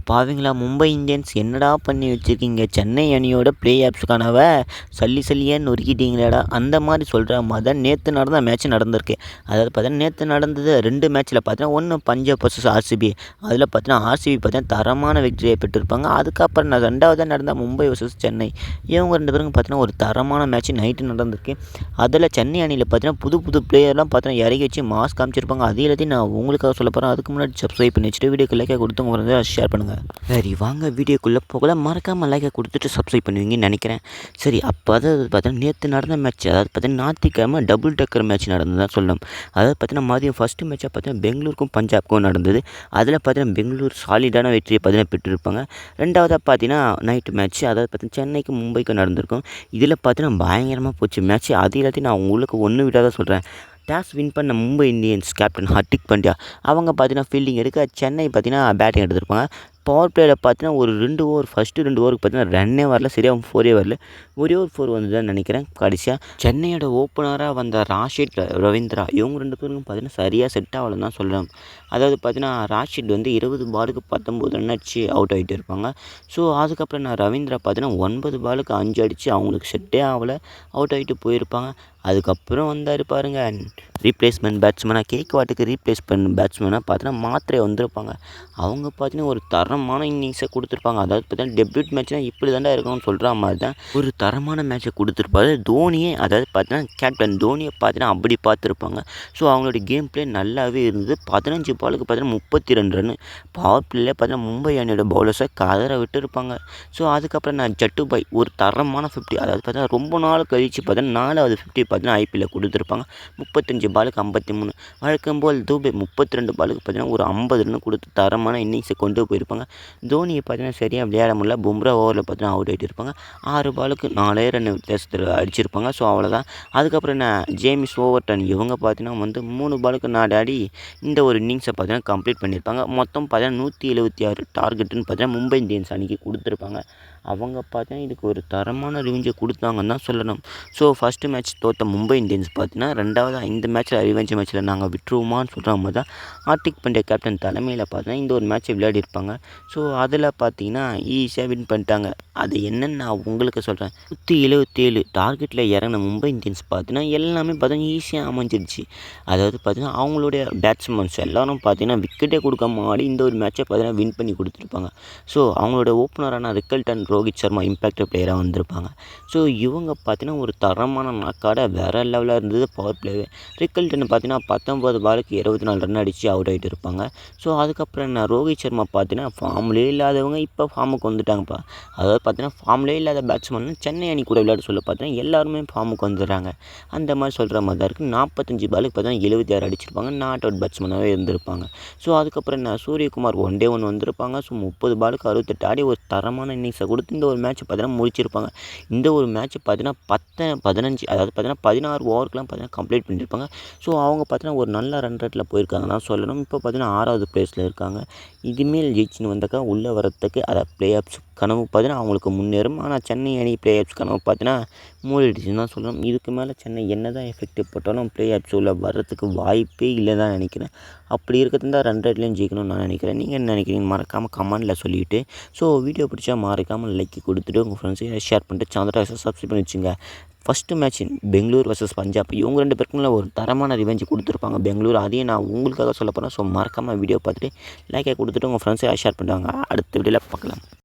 பாவிங்களா மும்பை இந்தியன்ஸ் என்னடா பண்ணி வச்சுருக்கீங்க? சென்னை அணியோட ப்ளே ஆஃப்ஸ் கனவ சல்லின்னு நொறுக்கிட்டீங்களேடா! அந்த மாதிரி சொல்கிற மாதிரி தான் நேற்று நடந்த மேட்ச் நடந்திருக்கு. அதாவது பார்த்தீங்கன்னா நேற்று நடந்தது 2 மேட்ச்சில் பார்த்தீங்கன்னா, ஒன்று பஞ்சாப் வர்சஸ் ஆர்சிபி. அதில் பார்த்தீங்கன்னா ஆர்சிபி பார்த்தீங்கன்னா தரமான வெற்றியை பெற்றிருப்பாங்க. அதுக்கப்புறம் 2வதா நடந்த மும்பை வர்சஸ் சென்னை. இவங்க 2 பேருக்கும் பார்த்தீங்கன்னா ஒரு தரமான மேட்ச் நைட்டு நடந்திருக்கு. அதில் சென்னை அணியில் பார்த்தீங்கன்னா புது புது பிளேயர்லாம் பார்த்தீங்கன்னா இறக்கி வச்சு மாஸ் காமிச்சிருப்பாங்க. அது எல்லாத்தையும் நான் உங்களுக்காக சொல்ல போகிறேன். அதுக்கு முன்னாடி சப்ஸ்கிரைப் பண்ணி வச்சுட்டு வீடியோக்கு லைக்கை கொடுத்து உங்க ஷேர் பண்ணுங்கள். சரி வாங்க வீடியோக்குள்ளே போகல. மறக்காமல் லைக்கை கொடுத்துட்டு சப்ஸ்கிரைப் பண்ணுவீங்கன்னு நினைக்கிறேன். சரி அப்போ அதாவது பார்த்தீங்கன்னா நேற்று நடந்த மேட்ச், அதாவது பார்த்தீங்கன்னா ஞாயிற்றுக்கிழமை டபுள் டக்கர் மேட்ச் நடந்ததுதான் சொல்லணும். அதாவது பார்த்தீங்கன்னா மதியம் ஃபஸ்ட்டு மேட்சாக பார்த்தீங்கன்னா பெங்களூருக்கும் பஞ்சாப்க்கும் நடந்தது. அதில் பார்த்தீங்கன்னா பெங்களூர் சாலிடான வெற்றியை பார்த்தீங்கன்னா பெற்றிருப்பாங்க. 2வதாக பார்த்தீங்கன்னா நைட்டு மேட்ச், அதாவது பார்த்தீங்கன்னா சென்னைக்கும் மும்பைக்கும் நடந்திருக்கும். இதில் பார்த்தீங்கன்னா பயங்கரமாக போச்சு மேட்ச். அது எல்லாத்தையும் நான் உங்களுக்கு ஒன்று விடாத சொல்கிறேன். டாஸ் வின் பண்ண மும்பை இந்தியன்ஸ் கேப்டன் ஹர்திக் பாண்டியா அவங்க பார்த்தீங்கன்னா ஃபீல்டிங் எடுக்க, சென்னை பார்த்தீங்கன்னா பேட்டிங் எடுத்திருப்பாங்க. பவர் பிளேயில் பார்த்தீங்கன்னா ஒரு 2 ஓவர் ஃபஸ்ட்டு 2 ஓவருக்கு பார்த்தீங்கன்னா ரன்னே வரல, சரியாக 4 வரல. ஒரே ஒரு 4 வந்துதான் நினைக்கிறேன். கடைசியாக சென்னையோட ஓப்பனராக வந்த ராஷித் ரவீந்திரா இவங்க 2 பேருக்கும் பார்த்தீங்கன்னா சரியாக செட் ஆகலன்னு தான் சொல்லலாம். அதாவது பார்த்தீங்கன்னா ராஷித் 20 பாலுக்கு 19 ரன் அடிச்சு அவுட் ஆகிட்டு இருப்பாங்க. ஸோ அதுக்கப்புறம் ரவீந்திரா பார்த்தீங்கன்னா 9 பாலுக்கு 5 அடித்து அவங்களுக்கு செட்டே ஆகலை, அவுட் ஆகிட்டு போயிருப்பாங்க. அதுக்கப்புறம் வந்தார் பாருங்கள் ரீப்ளேஸ்மெண்ட் பேட்ஸ்மேனாக, கேக்வாட்டுக்கு ரீப்ளேஸ்மெண்ட் பேட்ஸ்மேனாக பார்த்தீங்கன்னா மாத்திரை வந்திருப்பாங்க. அவங்க பார்த்தீங்கன்னா ஒரு தரமான இன்னிங்ஸை கொடுத்துருப்பாங்க. அதாவது பார்த்தீங்கன்னா டெபியூட் மேட்ச்னால் இப்படி தாண்டா இருக்கணும்னு சொல்கிற மாதிரி தான் ஒரு தரமான மேட்ச்சை கொடுத்துருப்பாரு தோனியே. அதாவது பார்த்தீங்கன்னா கேப்டன் தோனியை பார்த்தீங்கன்னா அப்படி பார்த்துருப்பாங்க. ஸோ அவங்களுடைய கேம் பிளே நல்லாவே இருந்தது. 15 பாலுக்கு பார்த்தீங்கன்னா 32 ரன். பவர் பிளேயில் பார்த்தீங்கன்னா மும்பை அணியோட பவுலர்ஸை கதற விட்டுருப்பாங்க. ஸோ அதுக்கப்புறம் ஜட்டுபாய் ஒரு தரமான 50, அதாவது பார்த்தீங்கன்னா ரொம்ப நாள் கழித்து பார்த்தீங்கன்னா 4வது 50 பார்த்தீங்கன்னா ஐபிஎல்லில் கொடுத்துருப்பாங்க. 35 பாலுக்கு 53. வழக்கம் போல் தூபே 32 பாலுக்கு பார்த்தீங்கன்னா ஒரு 50 ரன் கொடுத்து தரமான இன்னிங்ஸை கொண்டு போயிருப்பாங்க. தோனியை பார்த்தீங்கன்னா சரியாக விளையாட முடியல. பும்ரா ஓவரில் பார்த்தீங்கன்னா அவுட் ஆகிட்டு இருப்பாங்க. 6 பாலுக்கு 4 ரன் வித்தியாசத்தில் அடிச்சிருப்பாங்க. ஸோ அவ்வளோதான். அதுக்கப்புறம் ஜேம்ஸ் ஓவர்டன் இவங்க பார்த்தீங்கன்னா 3 பாலுக்கு 4 ஆடி இந்த ஒரு இன்னிங்ஸை பார்த்தீங்கன்னா கம்ப்ளீட் பண்ணியிருப்பாங்க. மொத்தம் பார்த்தீங்கன்னா 176 டார்கெட்டுன்னு பார்த்தீங்கன்னா மும்பை இந்தியன்ஸ் அணிக்கு கொடுத்துருப்பாங்க. அவங்க பார்த்தீங்கன்னா இதுக்கு ஒரு தரமான ரிவெஞ்சை கொடுத்தாங்கன்னு தான் சொல்லணும். ஸோ ஃபஸ்ட்டு மேட்ச் தோற்ற மும்பை இந்தியன்ஸ் பார்த்தீங்கன்னா 2வது இந்த மேட்ச்சில் ரிவெஞ்ச் மேட்ச்சில் நாங்கள் விட்டுருவோமான்னு சொல்கிற மாதிரி தான் ஹர்திக் பாண்டியா கேப்டன் தலைமையில் பார்த்தீங்கன்னா இந்த ஒரு மேட்ச்சை விளையாடிருப்பாங்க. ஸோ அதில் பார்த்தீங்கன்னா ஈஸியாக வின் பண்ணிட்டாங்க. அது என்னன்னு நான் உங்களுக்கு சொல்கிறேன். 177 டார்கெட்டில் இறங்கின மும்பை இந்தியன்ஸ் பார்த்தீங்கன்னா எல்லாமே பார்த்தீங்கன்னா ஈஸியாக அமைஞ்சிருச்சு. அதாவது பார்த்தீங்கன்னா அவங்களுடைய பேட்ஸ்மேன்ஸ் எல்லோரும் பார்த்தீங்கன்னா விக்கெட்டே கொடுக்காம ஆடி இந்த ஒரு மேட்ச்சை பார்த்தீங்கன்னா வின் பண்ணி கொடுத்துருப்பாங்க. ஸோ அவங்களோட ஓப்பனரான ரிக்கல்டன் ரோஹித் சர்மா இம்பேக்ட் பிளேயராக வந்திருப்பாங்க. ஸோ இவங்க பார்த்தீங்கன்னா ஒரு தரமான நாக்காட வேறு லெவலாக இருந்தது பவர் பிளேவே. ரிக்கல்டன் பார்த்தீங்கன்னா 19 பாலுக்கு 24 ரன் அடித்து அவுட் ஆகிட்டு இருப்பாங்க. ஸோ அதுக்கப்புறம் ரோஹித் சர்மா பார்த்தீங்கன்னா ஃபார்ம்லேயே இல்லாதவங்க இப்போ ஃபார்முக்கு வந்துட்டாங்கப்பா. அதாவது பார்த்தீங்கன்னா ஃபார்ம்லேயே இல்லாத பேட்ஸ்மேன் சென்னை அணி கூட விளையாட சொல்ல பார்த்தீங்கன்னா எல்லாருமே ஃபார்முக்கு வந்துடுறாங்க. அந்த மாதிரி சொல்கிற மாதிரி தான் இருக்குது. 45 பாலுக்கு பார்த்தீங்கன்னா 76 அடிச்சிருப்பாங்க. நாட் அவுட் பேட்ஸ்மேனாகவே இருந்திருப்பாங்க. ஸோ அதுக்கப்புறம் சூரியகுமார் 1 டே 1 வந்திருப்பாங்க. ஸோ 30 பாலுக்கு 68 ஆடி ஒரு தரமான இன்னிங்ஸை கொடுத்து இந்த ஒரு மேட்ச் பார்த்தீங்கன்னா முடிச்சிருப்பாங்க. இந்த ஒரு மேட்ச் பார்த்தீங்கன்னா 15 அதாவது பார்த்தீங்கன்னா 16 ஓவருக்குலாம் பார்த்தீங்கன்னா கம்ப்ளீட் பண்ணியிருப்பாங்க. ஸோ அவங்க பார்த்தீங்கன்னா ஒரு நல்ல ரன் ரேட்டில் போயிருக்காங்க தான் சொல்லணும். இப்போ பார்த்தீங்கன்னா 6வது பிளேஸில் இருக்காங்க. இதுமேல் ஜெயிச்சுன்னு வந்தாக்கா உள்ளே வரத்துக்கு அதாவது ப்ளே ஆஃப்ஸ் கனவு பார்த்தீங்கன்னா அவங்களுக்கு முன்னேறும். ஆனால் சென்னை அணி ப்ளே ஆஃப்ஸ் கனவு பார்த்தீங்கன்னா மூடிடுச்சுன்னு தான் சொல்லணும். இதுக்கு மேலே சென்னை என்ன தான் எஃபெக்டிவ் போட்டாலும் ப்ளே ஆஃப்ஸ் உள்ள வர்றதுக்கு வாய்ப்பே இல்லை தான் நினைக்கிறேன். அப்படி இருக்கிறது தான் ரன் ரேட்லேயும் ஜெயிக்கணும்னு நான் நினைக்கிறேன். நீங்கள் என்ன நினைக்கிறீங்க மறக்காமல் கமெண்டில் சொல்லிவிட்டு, ஸோ வீடியோ பிடிச்சா மறக்காமல் லைக் கொடுத்துட்டு உங்கள் ஃப்ரெண்ட்ஸையும் ஷேர் பண்ணிட்டு சேனலை சப்ஸ்கிரைப் பண்ணி வச்சுங்க. First match Bangalore versus Punjab இவங்க 2 பேருக்குள்ள ஒரு தரமான ரிவெஞ்ச் கொடுத்துருப்பாங்க பெங்களூர். அதையும் நான் உங்களுக்காக சொல்ல போகிறேன். ஸோ மறக்காமல் வீடியோ பார்த்துட்டு லைக்கை கொடுத்துட்டு உங்கள் ஃப்ரெண்ட்ஸை ஷேர் பண்ணுவாங்க. அடுத்த வீடியோவில் பார்க்கலாம்.